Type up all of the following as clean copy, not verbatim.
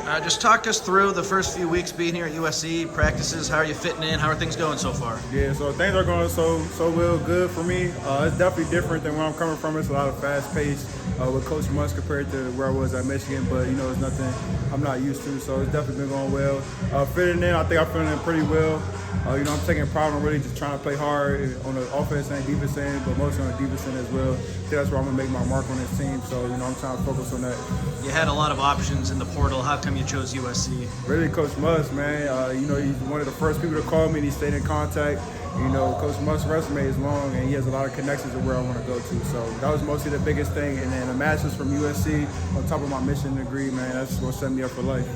Just talk us through the first few weeks being here at USC, practices, how are you fitting in, how are things going so far? Yeah, so things are going so well, good for me. It's definitely different than where I'm coming from. It's a lot of fast pace with Coach Musk compared to where I was at Michigan, but it's nothing I'm not used to, so it's definitely been going well. Fitting in, I think I'm fitting in pretty well. I'm taking pride in really just trying to play hard on the offense and defense end, but mostly on the defense end as well. I think that's where I'm going to make my mark on this team, so I'm trying to focus on that. You had a lot of options in the portal. How come you chose USC? Really, Coach Musk, man. He's one of the first people to call me, and he stayed in contact. Coach Musk's resume is long, and he has a lot of connections to where I want to go to. So that was mostly the biggest thing. And then a master's from USC on top of my mission degree, man, that's what set me up for life.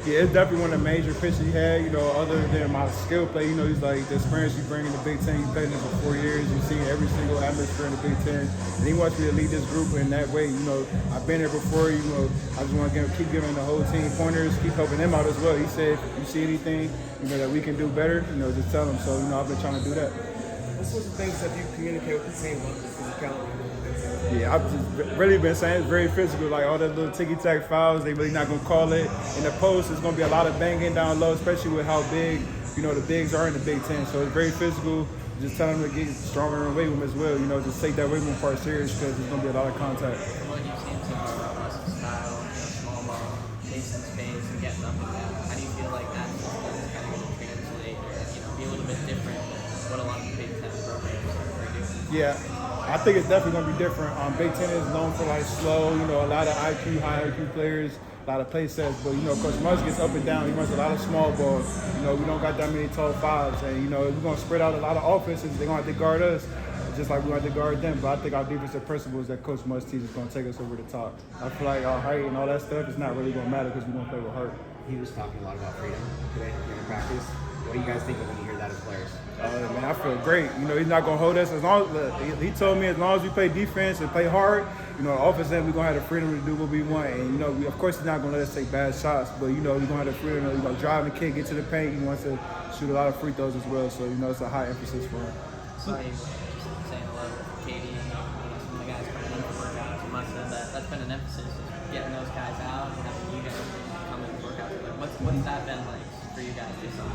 Yeah, it's definitely one of the major pitches he had, other than my skill play. He's like the experience you bring in the Big Ten. You played in it for 4 years. You've seen every single atmosphere in the Big Ten. And he wants me to lead this group in that way. I've been here before. I just want to keep giving the whole team pointers, keep helping them out as well. He said, if you see anything, that we can do better, just tell them. So, I've been trying to do that. What sorts of things have you communicated with the team about the physicality? Yeah, I've just really been saying it's very physical, like all that little ticky-tack fouls, they really not going to call it. In the post, it's going to be a lot of banging down low, especially with how big, the bigs are in the Big Ten. So it's very physical. Just tell them to get stronger in the weight room as well. Just take that weight room part serious because there's going to be a lot of contact. From what you've seen so far about Russell's style, small ball, chasing space, and getting up and down, how do you feel like that's kind of going to translate or, be a little bit different than what a lot of the Big Ten programs are doing? Yeah. I think it's definitely going to be different. Big Ten is known for slow, a lot of IQ, high IQ players, a lot of play sets. But, Coach Musk gets up and down. He runs a lot of small balls. We don't got that many tall fives. And, we're going to spread out a lot of offenses. They're going to have to guard us just like we're going to have to guard them. But I think our defensive principles that Coach Musk teaches is going to take us over the top. I feel like our height and all that stuff is not really going to matter because we're going to play with heart. He was talking a lot about freedom today in practice. What do you guys think of when you hear that as players? Man, I feel great. He's not going to hold us as long as he told me as long as we play defense and play hard. Offense end, we're going to have the freedom to do what we want. And of course, he's not going to let us take bad shots, but we're going to have the freedom to drive and kick, get to the paint. He wants to shoot a lot of free throws as well. So it's a high emphasis for him. So you're just saying hello to Katie and some of the guys coming in for workouts. You must have that's been an emphasis, is getting those guys out and having you guys come in for workouts. What's that been like for you guys this summer?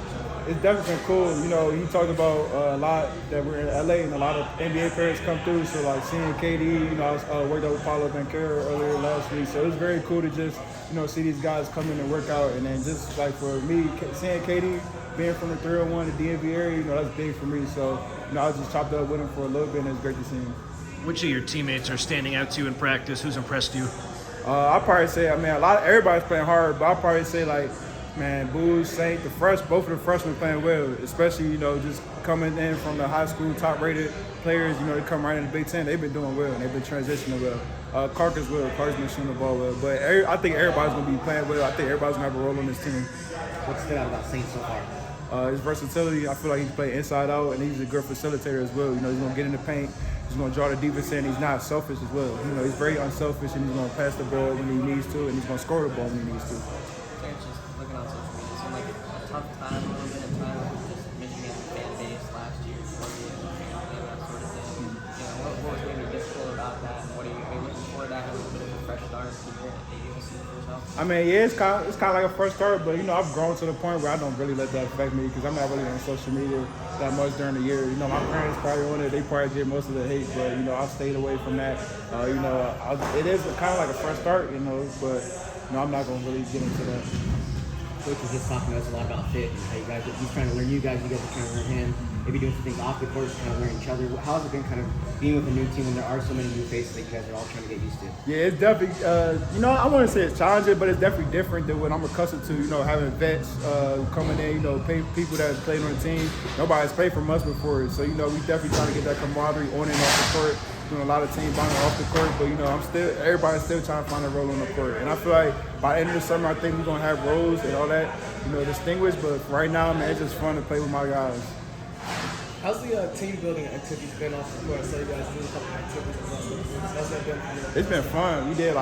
It's definitely been cool. He talked about a lot that we're in LA and a lot of NBA players come through. So seeing KD, I was worked out with Paulo Banchero earlier last week. So it's very cool to just, see these guys come in and work out. And then just for me, seeing KD being from the 301 to DMV area, that's big for me. So, I was just chopped up with him for a little bit and it's great to see him. Which of your teammates are standing out to you in practice? Who's impressed you? I'll probably say, everybody's playing hard, but I'll probably say Booz, Saint, both of the freshmen playing well, especially, just coming in from the high school top-rated players, they come right in the Big Ten. They've been doing well, and they've been transitioning well. Clark as well. Clark's been shooting the ball well. But I think everybody's going to be playing well. I think everybody's going to have a role on this team. What stood out about Saint so far? His versatility. I feel like he can play inside out, and he's a good facilitator as well. He's going to get in the paint. He's going to draw the defense in. He's not selfish as well. He's very unselfish, and he's going to pass the ball when he needs to, and he's going to score the ball when he needs to. Terrance, just looking on social media, it seemed like a tough time, a little bit of time with just Michigan fan base last year before the championship, that sort of thing. What was maybe difficult about that? And what are you looking for that a little bit of a fresh start here at USC for yourself? Yeah, it's kind of like a fresh start, but I've grown to the point where I don't really let that affect me because I'm not really on social media that much during the year. My parents probably on it; they probably get most of the hate, but I've stayed away from that. It is kind of like a fresh start, but I'm not going to really get into that. Coach was just talking to us a lot about fit and how you guys, he's trying to learn you guys are trying to learn him. Maybe doing some things off the court, just kind of learning each other. How has it been kind of being with a new team when there are so many new faces that you guys are all trying to get used to? Yeah, it's definitely, I wouldn't say it's challenging, but it's definitely different than what I'm accustomed to, having vets coming in, people that have played on the team. Nobody's played from us before, so, we definitely trying to get that camaraderie on and off the court. Doing a lot of team bonding off the court, but everybody's still trying to find a role on the court. And I feel like by the end of the summer, I think we're gonna have roles and all that, distinguished. But right now, man, it's just fun to play with my guys. How's the team building activities been off the court? I saw you guys do a couple of activities. How's that been for you? It's been fun. We did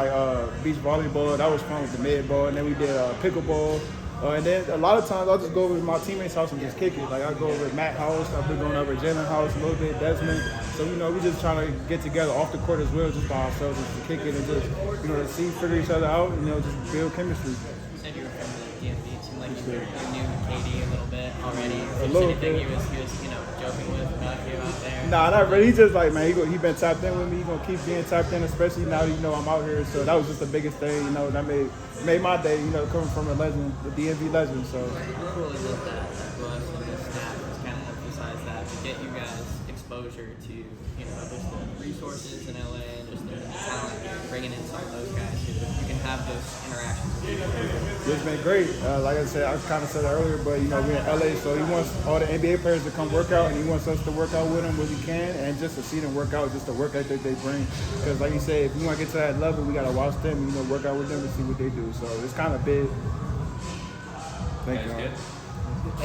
beach volleyball. That was fun with the med ball, and then we did pickleball. And then a lot of times I'll just go over to my teammates' house and just kick it. Like I go over at Matt's house, I've been going over at Jalen's house a little bit, Desmond. So we just trying to get together off the court as well, just by ourselves, just to kick it and just to figure each other out, and just build chemistry. You said you were from the DMV. It seemed like you knew Katie a little bit already. Is there little anything bit. he was joking with about you out there? Nah, not really. He just like, man, he been tapped in with me. He gonna keep being tapped in, especially now that I'm out here. So that was just the biggest thing, that made my day, coming from a legend, the DMV legend. So. How cool is it that Russ and the staff has kind of emphasized that to get you guys exposure to, just the resources in LA and just the talent here, bringing in some of those guys so that you can have those interactions with people. It's been great. Like I said, I kind of said it earlier, but we're in LA, so he wants all the NBA players to come work out, and he wants us to work out with them when we can, and just to see them work out, just the work ethic they bring. Because like you said, if we want to get to that level, we got to watch them, work out with them and see what they do. So it's kind of big. Thank you.